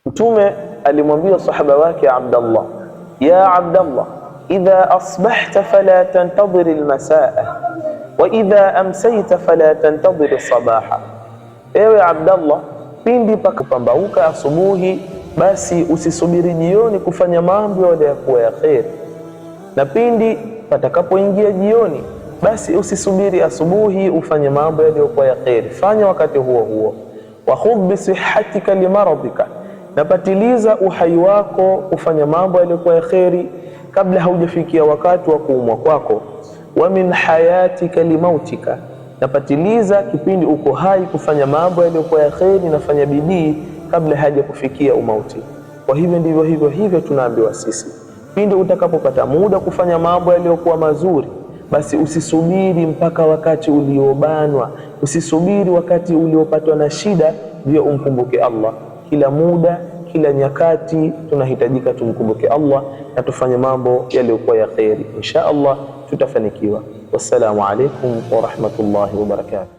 Mtume alimwambia sahaba wake Abdallah, ya Abdallah, idha asbahta fala tantadhir almasaa wa idha amsayta fala tantadhir sabaha. Ewe Abdallah, pindi pakapambauka asubuhi, basi usisubiri jioni kufanya mambo yaliyokuwa ya kheri, na pindi patakapoingia jioni, basi usisubiri asubuhi ufanye mambo yaliyokuwa ya kheri, fanya wakati huo huo. Wa khudh bi sihhatika limaradika, napatiliza uhai wako kufanya mambo yaliyokuwa ya kheri kabla haujafikia wakati wa kuumwa kwako. Wa min hayatika limautika, napatiliza kipindi uko hai kufanya mambo yaliyokuwa ya kheri, nafanya bidii kabla haja kufikia umauti. Kwa hivyo ndivyo hivyo tunaambiwa sisi, pindi utakapopata muda kufanya mambo yaliyokuwa mazuri, basi usisubiri mpaka wakati uliobanwa, usisubiri wakati uliopatwa na shida ndio umkumbuke Allah. Kila muda, kila nyakati tunahitajika tumkumbuke Allah na tufanye mambo yaliyokuwa ya kheri. Insha Allah tutafanikiwa. Wassalamu alaikum wa rahmatullahi wa barakatuh.